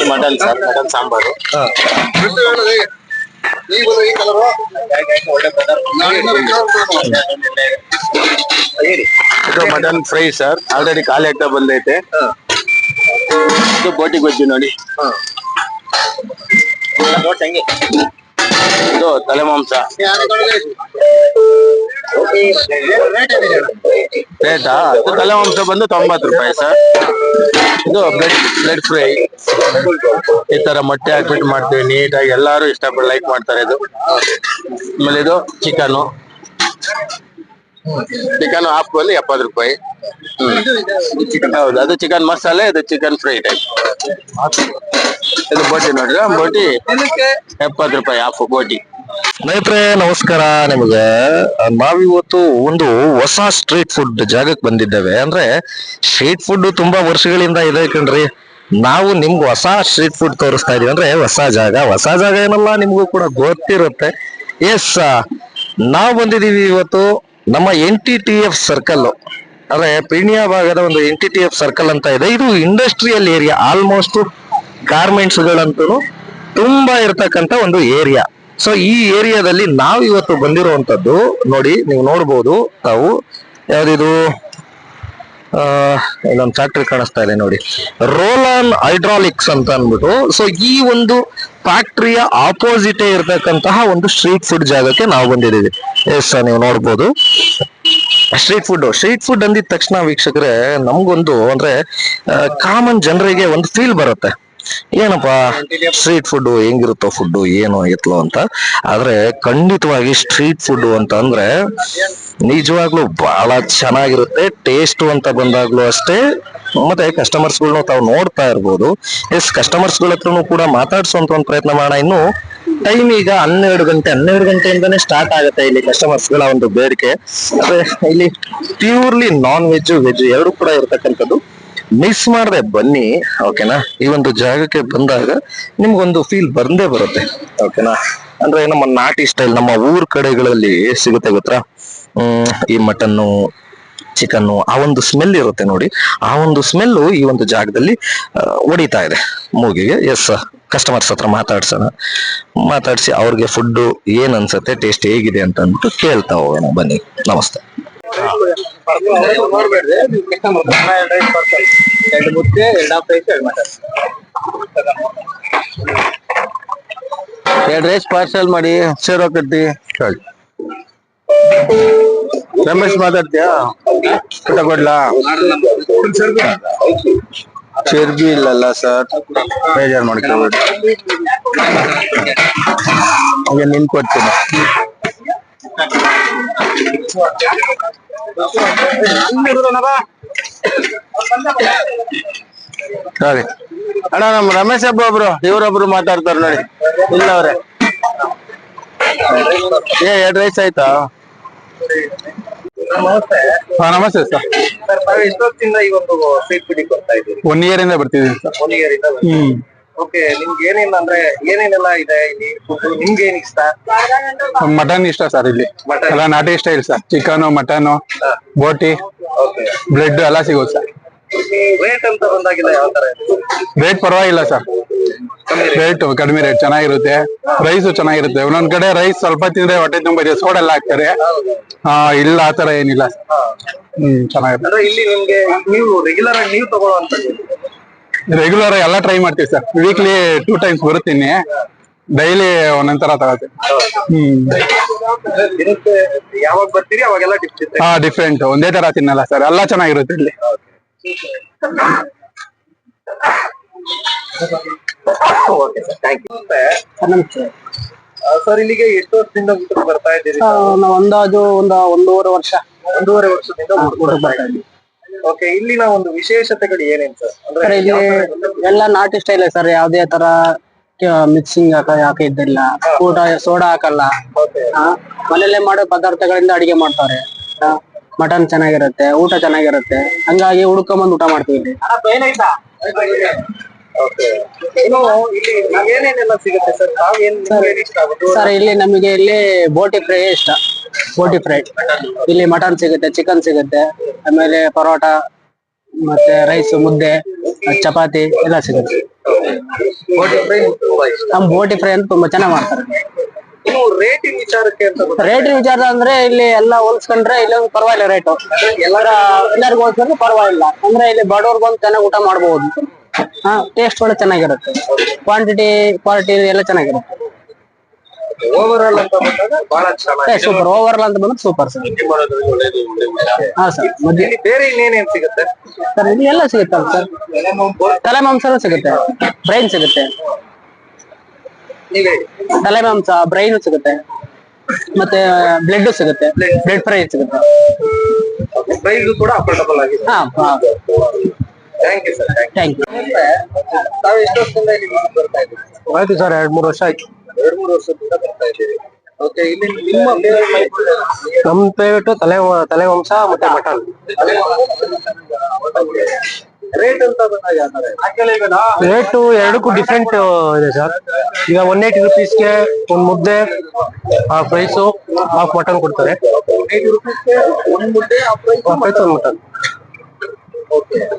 Mutton sir, mutton sambar. ಇದು mutton fry sir, already ಖಾಲಿ ಆಗ್ತಾ ಬಂದೈತೆ. ಇದು ಬೋಟಿ ಗೊಜ್ಜು ನೋಡಿ. ಇದು ತಲೆ ಮಾಂಸ. ರೇಟಾ? ಇದು ತಲೆ ಮಾಂಸ ಬಂದು 90 ರೂಪಾಯಿ ಸರ್. ಇದು ಬ್ಲೆಡ್ ಫ್ರೈ. ಈ ತರ ಮೊಟ್ಟೆ ಹಾಕ್ಬಿಟ್ಟು ಮಾಡ್ತೀವಿ ನೀಟಾಗಿ, ಎಲ್ಲಾರು ಇಷ್ಟಪಟ್ಟು ಲೈಕ್ ಮಾಡ್ತಾರೆ ಇದು. ಆಮೇಲೆ ಇದು ಚಿಕನ್ ಹಾಫ್ ಬಂದು 70 ರೂಪಾಯಿ. ಹೌದು, ಅದು ಚಿಕನ್ ಮಸಾಲೆ, ಇದು ಚಿಕನ್ ಫ್ರೈ ಟೈಪ್. ಇದು ಬೋಟಿ ನೋಡ್ರಿ, ಬೋಟಿ 70 ರೂಪಾಯಿ ಹಾಫ್ ಬೋಟಿ. ಸ್ನೇಹಿತರೆ ನಮಸ್ಕಾರ. ನಿಮಗೆ ನಾವಿವತ್ತು ಒಂದು ಹೊಸ ಸ್ಟ್ರೀಟ್ ಫುಡ್ ಜಾಗಕ್ಕೆ ಬಂದಿದ್ದೇವೆ. ಅಂದ್ರೆ ಸ್ಟ್ರೀಟ್ ಫುಡ್ ತುಂಬಾ ವರ್ಷಗಳಿಂದ ಇದೆ ಕಣ್ರಿ. ನಾವು ನಿಮ್ಗೆ ಹೊಸ ಸ್ಟ್ರೀಟ್ ಫುಡ್ ತೋರಿಸ್ತಾ ಇದೀವಿ. ಅಂದ್ರೆ ಹೊಸ ಜಾಗ ಏನಲ್ಲ, ನಿಮ್ಗೂ ಕೂಡ ಗೊತ್ತಿರುತ್ತೆ. ಎಸ್, ನಾವು ಬಂದಿದೀವಿ ಇವತ್ತು ನಮ್ಮ NTTF ಸರ್ಕಲ್, ಅಂದ್ರೆ ಪೀಣ್ಯ ಭಾಗದ ಒಂದು NTTF ಸರ್ಕಲ್ ಅಂತ ಇದೆ. ಇದು ಇಂಡಸ್ಟ್ರಿಯಲ್ ಏರಿಯಾ, ಆಲ್ಮೋಸ್ಟ್ ಗಾರ್ಮೆಂಟ್ಸ್ ಗಳಂತೂ ತುಂಬಾ ಇರ್ತಕ್ಕಂತ ಒಂದು ಏರಿಯಾ. ಸೊ ಈ ಏರಿಯಾದಲ್ಲಿ ನಾವು ಇವತ್ತು ಬಂದಿರುವಂತದ್ದು ನೋಡಿ, ನೀವು ನೋಡ್ಬೋದು ತಾವು. ಯಾವ್ದಿದು ಇನ್ನೊಂದು ಫ್ಯಾಕ್ಟ್ರಿ ಕಾಣಿಸ್ತಾ ಇದೆ ನೋಡಿ, ರೋಲಾನ್ ಹೈಡ್ರಾಲಿಕ್ಸ್ ಅಂತ ಅಂದ್ಬಿಟ್ಟು. ಸೊ ಈ ಒಂದು ಫ್ಯಾಕ್ಟ್ರಿಯ ಆಪೋಸಿಟ್ ಇರತಕ್ಕಂತಹ ಒಂದು ಸ್ಟ್ರೀಟ್ ಫುಡ್ ಜಾಗಕ್ಕೆ ನಾವು ಬಂದಿದ್ದೀವಿ. ಎಸ್, ನೀವು ನೋಡ್ಬೋದು ಸ್ಟ್ರೀಟ್ ಫುಡ್ ಅಂದಿದ ತಕ್ಷಣ ವೀಕ್ಷಕರೇ, ನಮ್ಗೊಂದು ಅಂದ್ರೆ ಕಾಮನ್ ಜನರಿಗೆ ಒಂದು ಫೀಲ್ ಬರುತ್ತೆ, ಏನಪ್ಪಾ ಸ್ಟ್ರೀಟ್ ಫುಡ್ ಹೆಂಗಿರುತ್ತೋ ಫುಡ್ ಏನು ಎತ್ಲೋ ಅಂತ. ಆದ್ರೆ ಖಂಡಿತವಾಗಿ ಸ್ಟ್ರೀಟ್ ಫುಡ್ ಅಂತ ಅಂದ್ರೆ ನಿಜವಾಗ್ಲೂ ಬಹಳ ಚೆನ್ನಾಗಿರುತ್ತೆ. ಟೇಸ್ಟ್ ಅಂತ ಬಂದಾಗ್ಲೂ ಅಷ್ಟೇ. ಮತ್ತೆ ಕಸ್ಟಮರ್ಸ್ ಗಳನ್ನ ತಾವು ನೋಡ್ತಾ ಇರ್ಬೋದು. ಎಸ್, ಕಸ್ಟಮರ್ಸ್ ಗಳ ಹತ್ರನು ಕೂಡ ಮಾತಾಡ್ಸುವಂತ ಒಂದು ಪ್ರಯತ್ನ ಮಾಡೋಣ. ಇನ್ನು ಟೈಮ್ ಈಗ 12 ಗಂಟೆಯಿಂದಾನೇ ಸ್ಟಾರ್ಟ್ ಆಗುತ್ತೆ ಇಲ್ಲಿ ಕಸ್ಟಮರ್ಸ್ ಗಳ ಒಂದು ಬೇಡಿಕೆ. ಅಂದ್ರೆ ಇಲ್ಲಿ ಪ್ಯೂರ್ಲಿ ನಾನ್ ವೆಜ್ ವೆಜ್ ಎರಡು ಕೂಡ ಇರತಕ್ಕಂಥದ್ದು. ಮಿಸ್ ಮಾಡದೆ ಬನ್ನಿ, ಓಕೆನಾ. ಈ ಒಂದು ಜಾಗಕ್ಕೆ ಬಂದಾಗ ನಿಮ್ಗೊಂದು ಫೀಲ್ ಬಂದೇ ಬರುತ್ತೆ, ಓಕೆನಾ. ಅಂದ್ರೆ ನಮ್ಮ ನಾಟಿ ಸ್ಟೈಲ್, ನಮ್ಮ ಊರ್ ಕಡೆಗಳಲ್ಲಿ ಸಿಗುತ್ತೆ ಗೊತ್ತಾ, ಈ ಮಟನ್ನು ಚಿಕನ್ನು, ಆ ಒಂದು ಸ್ಮೆಲ್ ಇರುತ್ತೆ ನೋಡಿ. ಆ ಒಂದು ಸ್ಮೆಲ್ಲು ಈ ಒಂದು ಜಾಗದಲ್ಲಿ ಹೊಡಿತಾ ಇದೆ ಮೂಗಿಗೆ. ಎಸ್, ಕಸ್ಟಮರ್ಸ್ ಹತ್ರ ಮಾತಾಡ್ಸಿ ಅವ್ರಿಗೆ ಫುಡ್ ಏನ್ ಅನ್ಸುತ್ತೆ, ಟೇಸ್ಟ್ ಹೇಗಿದೆ ಅಂತ ಅಂದ್ಬಿಟ್ಟು ಕೇಳ್ತಾ ಹೋಗೋಣ ಬನ್ನಿ. ನಮಸ್ತೆ. ಎರಡು ರೈಸ್ ಪಾರ್ಸಲ್ ಮಾಡಿ ಸೇರೋ ಕಟ್ಟಿ. ರಮೇಶ್ ಮಾತಾಡ್ತೀಯಾ? ಕೊಡ್ಲಾ? ಚರ್ಬಿ ಇಲ್ಲಲ್ಲ ಸರ್, ಬೇಜಾರು ಮಾಡ್ಕೊಬೇಡಿ. ಈಗ ನಿನ್ ಕೊಡ್ತೀನಿ. ಸರಿ ಅಣ್ಣ, ನಮ್ ರಮೇಶ್ ಹಬ್ಬ ಒಬ್ರು ಇವ್ರೊಬ್ರು ಮಾತಾಡ್ತಾರ ನೋಡಿ. ಇಲ್ಲ ಅವ್ರೆ, ಎರಡು ರೈಸ್ ಆಯ್ತಾ? ನಮಸ್ತೆ ಸರ್. ಎಷ್ಟೊತ್ತಿಂದ ಈ ಒಂದು ಸ್ಟ್ರೀಟ್ ಫುಡ್ ಬರ್ತಾ ಇದ್ದೀವಿ? 1 year ಇಂದ ಬರ್ತಿದೀನಿ ಸರ್. 1 year ಇಂದ. ಓಕೆ, ನಿಮ್ಗೆ ಏನೇನ್ ಅಂದ್ರೆ ಏನೇನೆಲ್ಲ ಇದೆ ಇಲ್ಲಿ ಫುಡ್? ನಿಮ್ಗೆ ಏನ್ ಇಷ್ಟ? ಮಟನ್ ಇಷ್ಟ ಸರ್. ಇಲ್ಲಿ ಎಲ್ಲ ನಾಟಿ ಸ್ಟೈಲ್ ಸರ್, ಚಿಕನ್, ಮಟನ್, ಬೋಟಿ, ಬ್ರೆಡ್ ಎಲ್ಲ ಸಿಗುತ್ತೆ ಸರ್. ರೇಟ್ ಅಂತ ಬಂದಾಗಿಲ್ಲ ಯಾವ ತರ? ರೇಟ್ ಪರವಾಗಿಲ್ಲ ಸರ್, ರೇಟ್ ಕಡಿಮೆ ರೇಟ್, ಚೆನ್ನಾಗಿರುತ್ತೆ. ರೈಸ್ ಚೆನ್ನಾಗಿರುತ್ತೆ. ಒಂದೊಂದ್ ಕಡೆ ರೈಸ್ ಸ್ವಲ್ಪ ತಿಂದ್ರೆ ಹೊಟ್ಟೆ ತುಂಬ ಸೋಡೆಲ್ಲ ಹಾಕ್ತಾರೆ. ಇಲ್ಲ ಆತರ ಏನಿಲ್ಲ. ಚೆನ್ನಾಗಿರುತ್ತೆ. ಇಲ್ಲಿ ನಿಮ್ಗೆ ನೀವು ರೆಗ್ಯುಲರ್ ಆಗಿ ನೀವು ತಗೊಳ್ಳುವಂತದ್ದು? ರೆಗ್ಯುಲರ್ ಎಲ್ಲ ಟ್ರೈ ಮಾಡ್ತೀವಿ ಸರ್. Weekly 2 times ಬರುತ್ತೀನಿ. ಡೈಲಿ ಒಂದೊಂದ್ ತರ ತಗೋತೀವಿ. ಯಾವಾಗ ಬರ್ತೀರಿ ಅವಾಗೆಲ್ಲ ಡಿಫ್ರೆಂಟ್, ಒಂದೇ ತರ ತಿನ್ನಲ್ಲ ಸರ್. ಎಲ್ಲ ಚೆನ್ನಾಗಿರುತ್ತೆ ಇಲ್ಲಿ. ಸರ್, ಇಲ್ಲಿಗೆ ಎಷ್ಟು ವರ್ಷದಿಂದ ಊಟಕ್ಕೆ ಬರ್ತಾ ಇದ್ದೀರಿ? ಅಂದಾಜು ಒಂದೂವರೆ ವರ್ಷ. 1.5 ವರ್ಷದಿಂದ ಬರ್ತಾ ಇದ್ದೀವಿ. ಓಕೆ, ಇಲ್ಲಿನ ಒಂದು ವಿಶೇಷತೆಗಳು ಏನೇನು ಸರ್? ಅಂದ್ರೆ ಇಲ್ಲಿ ಎಲ್ಲ ನಾಟಿ ಸ್ಟೈಲ್ ಸರ್. ಯಾವ್ದೇ ತರ ಮಿಕ್ಸಿಂಗ್ ಹಾಕಿದ್ದಿಲ್ಲ. ಊಟ ಸೋಡಾ ಹಾಕಲ್ಲ. ಮನೇಲೆ ಮಾಡೋ ಪದಾರ್ಥಗಳಿಂದ ಅಡಿಗೆ ಮಾಡ್ತಾರೆ. ಮಟನ್ ಚೆನ್ನಾಗಿರುತ್ತೆ, ಊಟ ಚೆನ್ನಾಗಿರುತ್ತೆ. ಹಂಗಾಗಿ ಹುಡ್ಕೊಂಬಂದು ಊಟ ಮಾಡ್ತೀವಿ ಇಲ್ಲಿ. ಸರ್ ಇಲ್ಲಿ ನಮಗೆ ಇಲ್ಲಿ ಬೋಟಿ ಫ್ರೈ ಇಷ್ಟ. ಬೋಟಿ ಫ್ರೈ ಇಲ್ಲಿ ಮಟನ್ ಸಿಗುತ್ತೆ, ಚಿಕನ್ ಸಿಗುತ್ತೆ, ಆಮೇಲೆ ಪರೋಟ, ಮತ್ತೆ ರೈಸ್, ಮುದ್ದೆ, ಚಪಾತಿ ಎಲ್ಲ ಸಿಗುತ್ತೆ. ಬೋಟಿ ಫ್ರೈ ತುಂಬಾ ಇಷ್ಟ. ನಮ್ ಬೋಟಿ ಫ್ರೈ ಅಂತ ತುಂಬಾ ಚೆನ್ನಾಗಿ ಮಾಡ್ತಾರೆ. ಇನ್ನು ರೇಟಿಂಗ್ ವಿಚಾರಕ್ಕೆ ಅಂತ ರೇಟ್ ವಿಚಾರ ಅಂದ್ರೆ ಇಲ್ಲಿ ಎಲ್ಲ ಹೋಲ್ಸ್ಕೊಂಡ್ರೆ ಇಲ್ಲಿ ಪರವಾಗಿಲ್ಲ ರೇಟು. ಎಲ್ಲರಿಗೂ ಹೋಲ್ಸ್ಕೊಂಡ್ರೆ ಪರವಾಗಿಲ್ಲ. ಅಂದ್ರೆ ಇಲ್ಲಿ ಬಡವ್ರಿಗೆ ಬಂದು ಚೆನ್ನಾಗಿ ಊಟ ಮಾಡಬಹುದು. ಟೇಸ್ಟ್ ಒಳ್ಳೆ ಚೆನ್ನಾಗಿರುತ್ತೆ. ಕ್ವಾಲಿಟಿ ಎಲ್ಲ ಚೆನ್ನಾಗಿರುತ್ತೆ. ಓವರ್ ಆಲ್ ಅಂತ ಬಂದಾಗ ಬಹಳ ಚೆನ್ನಾಗಿ ಸೂಪರ್. ಓವರ್ ಆಲ್ ಅಂತ ಬಂದ್ರೆ ಸೂಪರ್ ಸರ್. ಹಾ ಸರ್. ಇಲ್ಲಿ ಬೇರೆ ಇನ್ನೇನೇನ್ ಸಿಗುತ್ತೆ ಸರ್ ಇಲ್ಲಿ ಎಲ್ಲ ಸಿಗುತ್ತಲ್ಲ ಸರ್. ತಲೆ ಮಾಂಸನೂ ಸಿಗುತ್ತೆ, ಬ್ರೈನ್ ಸಿಗುತ್ತೆ. ನೀವೇ ತಲೆ ಮಾಂಸ, ಬ್ರೈನ್ ಸಿಗುತ್ತೆ, ಮತ್ತೆ ಬ್ಲಡ್ ಸಿಗುತ್ತೆ, ಬ್ಲಡ್ ಫ್ರೈ ಸಿಗುತ್ತೆ. ಪ್ರೈಸ್ ಕೂಡ ಅಫೋರ್ಡಬಲ್ ಆಗಿದೆ. Thank you sir. Thank you. ತಾವು ಎಷ್ಟು ವರ್ಷದಿಂದ ಇಲ್ಲಿ ಬರ್ತಾ ಇದ್ದೀವಿ? ಆಯ್ತು ಸರ್, 2-3 ವರ್ಷ ಆಯ್ತು. 2-3 ವರ್ಷದಿಂದ ಬರ್ತಾ ಇದ್ದೀವಿ. ಓಕೆ, ಇಲ್ಲಿ ನಿಮ್ಮ ನಮ್ ಫೇವರೇಟ್ ತಲೆ ಮಾಂಸ ಮತ್ತೆ ಮಟನ್. ರೇಟ್ ಅಂತ ಬಂದಾಗ ಯಾವ ತರ? ರೇಟು ಎರಡಕ್ಕೂ ಡಿಫ್ರೆಂಟ್ ಇದೆ ಸರ್. ಈಗ 180 rupeesಗೆ ಒಂದ್ ಮುದ್ದೆ, ಹಾಫ್ ರೈಸು, ಹಾಫ್ ಮಟನ್ ಕೊಡ್ತಾರೆ. 180 ರೂಪಾಯಿಗೆ ಒಂದು ಮುದ್ದೆ, ಹಾಫ್ ರೈಸ್, ಹಾಫ್ ರೈಸ್ ಒಂದು ಮಟನ್.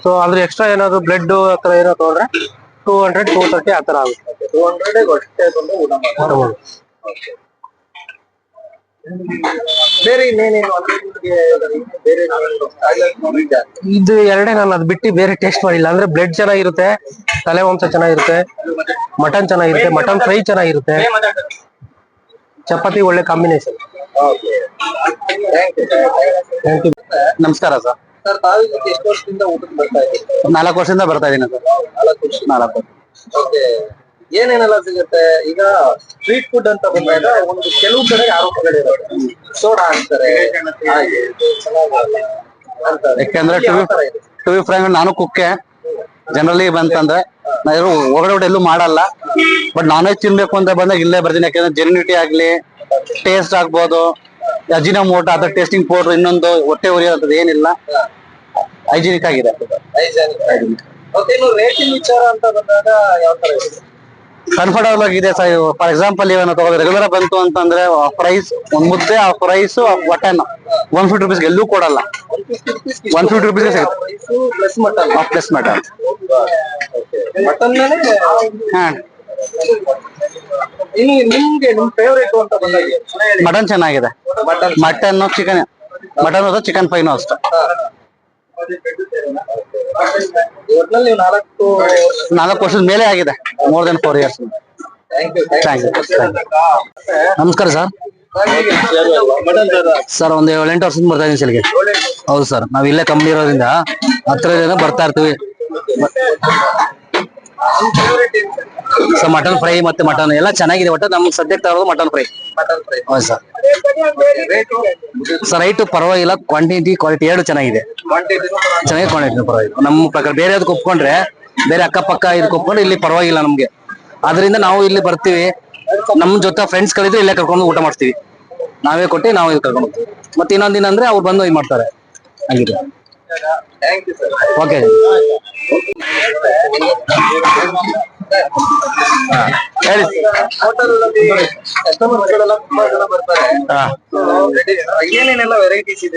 ಸೊ ಅದ್ರ ಎಕ್ಸ್ಟ್ರಾ ಏನಾದ್ರು ಬ್ಲಡ್ ಆತರ ಏನೋ ತಗೊಂಡ್ರೆ 200-230 ಆತರ ಆಗುತ್ತೆ. 200 ಹೊಟ್ಟೆ ತುಂಬ ಊಟ ಮಾಡ್ತಾರೆ. ಬೇರೆ ಇನ್ನೇನೇನು ಅಂದ್ರೆ ಬೇರೆ ಇದು ಎರಡೇ, ನಾನು ಅದ್ ಬಿಟ್ಟು ಬೇರೆ ಟೇಸ್ಟ್ ಮಾಡಿಲ್ಲ. ಅಂದ್ರೆ ಬ್ಲಡ್ ಚೆನ್ನಾಗಿರುತ್ತೆ, ತಲೆ ಮಾಂಸ ಚೆನ್ನಾಗಿರುತ್ತೆ, ಮಟನ್ ಚೆನ್ನಾಗಿರುತ್ತೆ, ಮಟನ್ ಫ್ರೈ ಚೆನ್ನಾಗಿರುತ್ತೆ, ಚಪಾತಿ ಒಳ್ಳೆ ಕಾಂಬಿನೇಷನ್. Thank you. ನಮಸ್ಕಾರ ಸರ್. ಸರ್, ತಾವು ಎಷ್ಟು ವರ್ಷದಿಂದ ಊಟಕ್ಕೆ ಬರ್ತಾ ಇದ್ದೀವಿ? 4 ವರ್ಷದಿಂದ ಬರ್ತಾ ಇದೀನಿ ಸರ್. 4 ವರ್ಷ. ಓಕೆ, ಏನೇನೆಲ್ಲ ಸಿಗುತ್ತೆ? ಈಗ ಸ್ಟ್ರೀಟ್ ಫುಡ್ ಅಂತ ಬಂದಾಗ ಒಂದು ಕೆಲವು ಕಡೆ ಆರೋಪಗಳಿರುತ್ತೆ, ಸೋಡಾ ಅಂತಾರೆ, ಹಾಗೆ ಅಂತಾರೆ. ಯಾಕೆಂದ್ರೆ ಯಾವ ತರ ಇದೆ? ಟು ಬಿ ಫ್ರಾಂಕ್ ನಾನು ಕುಕ್ಕೆ. ಜನರಲಿ ಬಂತಂದ್ರೆ ನಾನು ಹೊರಗಡೆ ಎಲ್ಲೂ ಮಾಡಲ್ಲ. ಬಟ್ ನಾನ್ ವೆಜ್ ತಿನ್ಬೇಕು ಅಂತ ಬಂದಾಗ ಇಲ್ಲೇ ಬರ್ತೀನಿ. ಯಾಕಂದ್ರೆ ಜೆನ್ಯೂನಿಟಿ ಆಗ್ಲಿ, ಟೇಸ್ಟ್ ಆಗ್ಬೋದು, ಅಜಿನೋಮೋಟೋ ಅಥವಾ ಟೇಸ್ಟಿಂಗ್ ಪೌಡರ್ ಇನ್ನೊಂದು ಹೊಟ್ಟೆ ಉರಿಯೋದು ಏನಿಲ್ಲ, ಹೈಜಿನಿಕ್ ಆಗಿದೆ. ಓಕೆ, ಇನ್ನು ರೇಟಿಂಗ್ ವಿಚಾರ ಅಂತ ಬಂದಾಗ ಯಾವ ತರ ಇದೆ? ಕಂಫರ್ಟಬಲ್ ಆಗಿದೆ ಸರ್. ಫಾರ್ ಎಕ್ಸಾಂಪಲ್ ಇವಾಗ ತಗೋದ್ರೆ ರೆಗ್ಯುಲರ್ ಬಂತು ಅಂತಂದ್ರೆ ಪ್ರೈಸ್ ಒಂದ್ ಮುದ್ದೆ, ಹಾಫ್ ರೈಸ್, ಮಟನ್ 150 rupees ಎಲ್ಲೂ ಕೊಡಲ್ಲ. 150 rupees ಸಿಗುತ್ತೆ plus mutton. Plus mutton. Mutton ಮೇಲೆ ಹಾ, ಇನ್ನು ನಿಮ್ಗೆ ನಿಮ್ ಫೇವರೇಟ್ ಅಂತ ಬಂದಾಗ ಮಟನ್ ಚೆನ್ನಾಗಿದೆ. ಮಟನ್, ಚಿಕನ್, ಮಟನ್ ಅಥವಾ ಚಿಕನ್ ಫ್ರೈನು ಅಷ್ಟೇ. ಒಟ್ನಲ್ಲಿ ನೀವು 4 ವರ್ಷದ ಮೇಲೆ ಆಗಿದೆ, more than 4 years. Thank you. ನಮಸ್ಕಾರ ಸರ್. ಸರ್ ಒಂದು 7-8 ವರ್ಷದಿಂದ ಬರ್ತಾ ಇದೀನಿ ಸಲ್ಗೆ. ಹೌದು ಸರ್, ನಾವ್ ಇಲ್ಲೇ ಕಂಪ್ನಿ ಇರೋದ್ರಿಂದ ಹತ್ರ ಬರ್ತಾ ಇರ್ತೀವಿ. ಸರ್ ಮಟನ್ ಫ್ರೈ ಮತ್ತೆ ಮಟನ್ ಎಲ್ಲ ಚೆನ್ನಾಗಿದೆ. ಒಟ್ಟು ನಮ್ಗೆ ಸದ್ಯಕ್ಕೆ ತರೋದು ಮಟನ್ ಫ್ರೈ. ಹೌದು ಸರ್. ಸರ್ ರೈಟ್ ಪರವಾಗಿಲ್ಲ, ಕ್ವಾಂಟಿಟಿ ಕ್ವಾಲಿಟಿ ಎರಡು ಚೆನ್ನಾಗಿದೆ. ಚೆನ್ನಾಗಿ ಕ್ವಾಂಟಿಟಿ ಪರವಾಗಿಲ್ಲ. ನಮ್ಮ ಪ್ರಕಾರ ಬೇರೆ ಅದಕ್ಕೆ ಒಪ್ಕೊಂಡ್ರೆ, ಬೇರೆ ಅಕ್ಕಪಕ್ಕ ಇದಕ್ಕೆ ಒಪ್ಕೊಂಡ್ರೆ ಇಲ್ಲಿ ಪರವಾಗಿಲ್ಲ ನಮ್ಗೆ. ಅದರಿಂದ ನಾವು ಇಲ್ಲಿ ಬರ್ತೀವಿ. ನಮ್ ಜೊತೆ ಫ್ರೆಂಡ್ಸ್ ಗಳಿದ್ರೆ ಇಲ್ಲೇ ಕರ್ಕೊಂಡು ಊಟ ಮಾಡ್ತೀವಿ. ನಾವೇ ಕೊಟ್ಟು ನಾವೇ ಕರ್ಕೊಂಡು ಹೋಗ್ತೀವಿ. ಮತ್ತೆ ಇನ್ನೊಂದಿನ ಅಂದ್ರೆ ಅವ್ರು ಬಂದು ಇದು ಮಾಡ್ತಾರೆ. ಹಂಗಿದೆ. ಓಕೆ, ಹೇಳಿ. ಏನೇನೆಲ್ಲ ವೆರೈಟೀಸ್ ಇದೆ?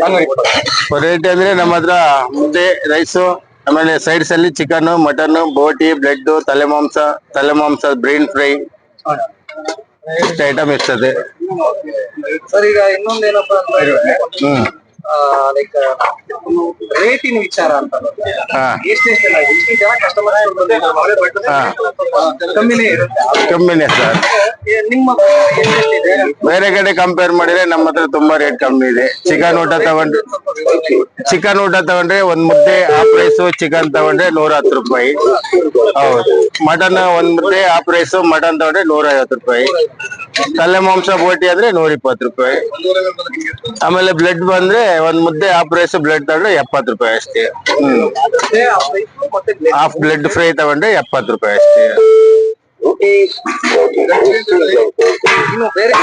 ವೆರೈಟಿ ಅಂದ್ರೆ ನಮ್ಮ ಹತ್ರ ಮುದ್ದೆ, ರೈಸು, ಆಮೇಲೆ ಸೈಡ್ಸ್ ಅಲ್ಲಿ ಚಿಕನ್, ಮಟನ್, ಬೋಟಿ, ಬ್ಲೆಡ್, ತಲೆ ಮಾಂಸ, ಬ್ರೈನ್ ಫ್ರೈ, ಇಷ್ಟು ಐಟಮ್ ಇರ್ತದೆ. ಸರ್, ಈಗ ಇನ್ನೊಂದೇನಪ್ಪ ಅಂದ್ರೆ ಲೈಕ್ ರೇಟಿನ ವಿಚಾರ ಅಂತ ಎಷ್ಟೆಷ್ಟೆಲ್ಲ ಇಷ್ಟು ಜನ ಕಸ್ಟಮರ್ ಕಮ್ಮಿನೇ ಇರುತ್ತೆ. ಕಮ್ಮಿನೇ ಸರ್. ನಿಮ್ಮ ಎಷ್ಟೆಷ್ಟಿದೆ? ಬೇರೆ ಕಡೆ ಕಂಪೇರ್ ಮಾಡಿದ್ರೆ ನಮ್ಮ ಹತ್ರ ತುಂಬಾ ರೇಟ್ ಕಮ್ಮಿ ಇದೆ. ಚಿಕನ್ ಊಟ ತಗೊಂಡ್ರೆ ಒಂದ್ ಮುದ್ದೆ, ಹಾಫ್ ರೈಸ್, ಚಿಕನ್ ತಗೊಂಡ್ರೆ 110 ರೂಪಾಯಿ. ಹೌದು. ಮಟನ್ ಒಂದ್ ಮುದ್ದೆ, ಹಾಫ್ ರೈಸ್, ಮಟನ್ ತಗೊಂಡ್ರೆ 150 ರೂಪಾಯಿ. ತಲೆ ಮಾಂಸ ಬೋಟಿ ಅಂದ್ರೆ 120 ರೂಪಾಯಿ. ಆಮೇಲೆ ಬ್ಲಡ್ ಬಂದ್ರೆ ಒಂದ್ ಮುದ್ದೆ, ಹಾಫ್ ರೈಸ್, ಬ್ಲಡ್ ತಗೊಂಡ್ರೆ 70 ರೂಪಾಯಿ ಅಷ್ಟೇ. ಹಾಫ್ ಬ್ಲಡ್ ಫ್ರೈ ತಗೊಂಡ್ರೆ 70 ರೂಪಾಯಿ ಅಷ್ಟೇ. ಇನ್ನು ಬೇರೆ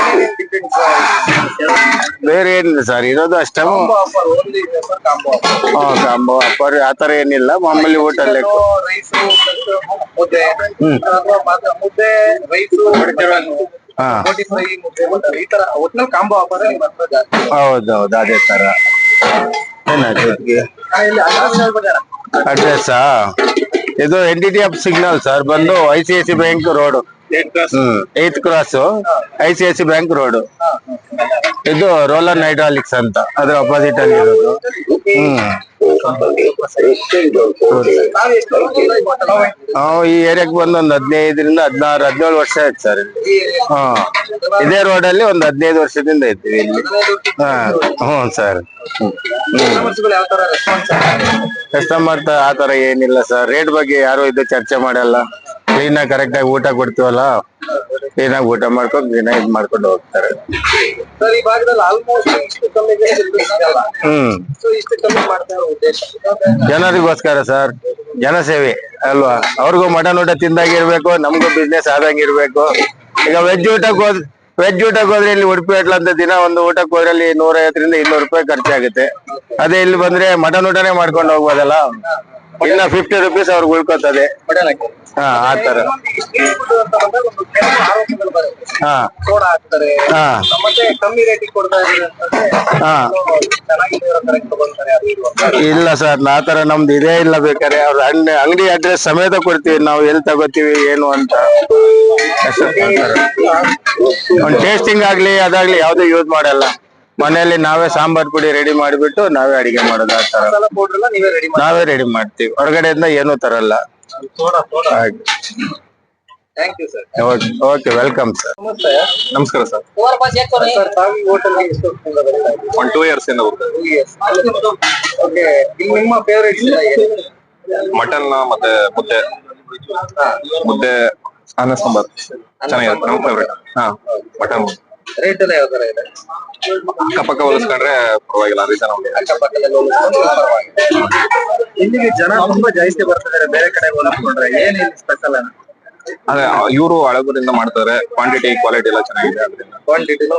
ಬೇರೆ ಏನಿಲ್ಲ ಸರ್, ಇರೋದು ಅಷ್ಟೇ. ಕಾಂಬೋ ಆಫರ್ ಆತರ ಏನಿಲ್ಲ, ಮಾಮೂಲಿ ಹೋಟೆಲ್. ರೈಸ್ ಮುದ್ದೆ, ಮುದ್ದೆ ರೈಸು, ಬೋಟಿ ಫ್ರೈ, ಮುದ್ದೆ, ಈ ತರ ಒಟ್ನಲ್ಲಿ ಕಾಂಬೋ ಆಫರ್. ಹೌದೌದು, ಅದೇ ತರ. ಏನಾಯ್ತು ಅಡ್ರೆಸ್ಸಾ? ಇದು NTTF ಸಿಗ್ನಲ್ ಸರ್, ಬಂದು ICICI bank road, 8th cross ICICI bank road. ಇದು ರೋಲನ್ ಹೈಡ್ರಾಲಿಕ್ಸ್ ಅಂತ, ಅದ್ರ ಅಪೋಸಿಟ್ ಅಲ್ಲಿ ಇರೋದು. ನಾವು ಈ ಏರಿಯಾಕ್ ಬಂದು ಒಂದು 15ರಿಂದ 16-17 ವರ್ಷ ಆಯ್ತು ಸರ್. ಇದೇ ರೋಡ್ ಅಲ್ಲಿ ಒಂದು 15 ವರ್ಷದಿಂದ ಇದ್ದೀವಿ ಇಲ್ಲಿ. ಹ್ಞೂ ಸರ್. ಕಸ್ಟಮರ್ ಆತರ ಏನಿಲ್ಲ ಸರ್, ರೇಟ್ ಬಗ್ಗೆ ಯಾರು ಇದು ಚರ್ಚೆ ಮಾಡಲ್ಲ. ಕ್ಲೀನ್ ಆಗಿ ಕರೆಕ್ಟ್ ಆಗಿ ಊಟ ಕೊಡ್ತೀವಲ್ಲ, ಕ್ಲೀನ್ ಆಗಿ ಊಟ ಮಾಡ್ಕೊಂಡು ಕ್ಲೀನ್ ಆಗಿ ಮಾಡ್ಕೊಂಡು ಹೋಗ್ತಾರೆ. ಜನರಿಗೋಸ್ಕರ ಸರ್, ಜನಸೇವೆ ಅಲ್ವಾ. ಅವ್ರಿಗೂ ಮಟನ್ ಊಟ ತಿಂದಾಗಿರ್ಬೇಕು, ನಮ್ಗೂ ಬಿಸ್ನೆಸ್ ಆದಂಗಿರ್ಬೇಕು. ಈಗ ವೆಜ್ ಊಟಕ್ಕೆ ಹೋದ್ರೆ ಇಲ್ಲಿ ಉಡುಪಿ ಹೋಟ್ಲ್ ಅಂತ ದಿನ ಒಂದು ಊಟಕ್ಕೆ ಹೋದ್ರೆ ಅಲ್ಲಿ 150ರಿಂದ 200 ರೂಪಾಯಿ ಖರ್ಚಾಗುತ್ತೆ. ಅದೇ ಇಲ್ಲಿ ಬಂದ್ರೆ ಮಟನ್ ಊಟನೇ ಮಾಡ್ಕೊಂಡು ಹೋಗ್ಬೋದಲ್ಲ, ಇನ್ನ 50 ರೂಪೀಸ್ ಅವ್ರಿಗೆ ಉಳ್ಕೋತದೆ. ಆತರ. ಇಲ್ಲ ಸರ್, ಆತರ ನಮ್ದು ಇದೇ ಇಲ್ಲ. ಬೇಕಾದ್ರೆ ಅವ್ರ ಅಂಗಡಿ ಅಡ್ರೆಸ್ ಸಮೇತ ಕೊಡ್ತೀವಿ ನಾವು, ಎಲ್ಲಿ ತಗೋತೀವಿ ಏನು ಅಂತ. ಒಂದ್ ಟೇಸ್ಟಿಂಗ್ ಆಗ್ಲಿ ಅದಾಗ್ಲಿ ಯಾವ್ದು ಯೂಸ್ ಮಾಡಲ್ಲ. ಮನೆಯಲ್ಲಿ ನಾವೇ ಸಾಂಬಾರ್ ಪುಡಿ ರೆಡಿ ಮಾಡಿಬಿಟ್ಟು ನಾವೇ ಅಡಿಗೆ ಮಾಡೋದು. ಆತರ ನಾವೇ ರೆಡಿ ಮಾಡ್ತೀವಿ, ಹೊರಗಡೆಯಿಂದ ಏನೂ ತರಲ್ಲ. Okay, welcome sir. ನಮಸ್ಕಾರ ಸರ್. 2 years ಇಂದ ನಿಮ್ಮ ಫೇವರೇಟ್ ಮಟನ್ ಮತ್ತೆ ಮುದ್ದೆ ಅನ್ನ ಸಾಂಬಾರ್ ಚೆನ್ನಾಗಿರುತ್ತೆ. ನಮ್ಮ ಫೇವ್ರೇಟ್. ಮಟನ್ ರೇಟ್ ಎಲ್ಲ ಯಾವ ತರ ಇದೆ? ಅಕ್ಕಪಕ್ಕ ಹೋಲಿಸ್ಕೊಂಡ್ರೆ ಪರವಾಗಿಲ್ಲ, ರೀಸನಬಲ್. ಇಲ್ಲಿಗೆ ಜನ ತುಂಬಾ ಜಾಸ್ತಿ ಬರ್ತಿದ್ದಾರೆ ಬೇರೆ ಕಡೆ ಹೋಲಿಸ್ಕೊಂಡ್ರೆ. ಏನೇನು ಸ್ಪೆಷಲ್? ಅದೇ ಇವರು ಹಳಬರಿಂದ ಮಾಡ್ತಾರೆ, ಕ್ವಾಂಟಿಟಿ ಕ್ವಾಲಿಟಿ ಎಲ್ಲ ಚೆನ್ನಾಗಿದೆ. ಅದರಿಂದ ಕ್ವಾಂಟಿಟಿನೂ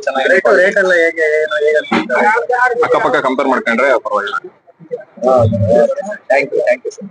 ಚೆನ್ನಾಗಿದೆ. ರೇಟ್ ಎಲ್ಲ ಹೇಗೆ ಅಕ್ಕಪಕ್ಕ ಕಂಪೇರ್ ಮಾಡ್ಕೊಂಡ್ರೆ ಪರವಾಗಿಲ್ಲ. Thank you sir.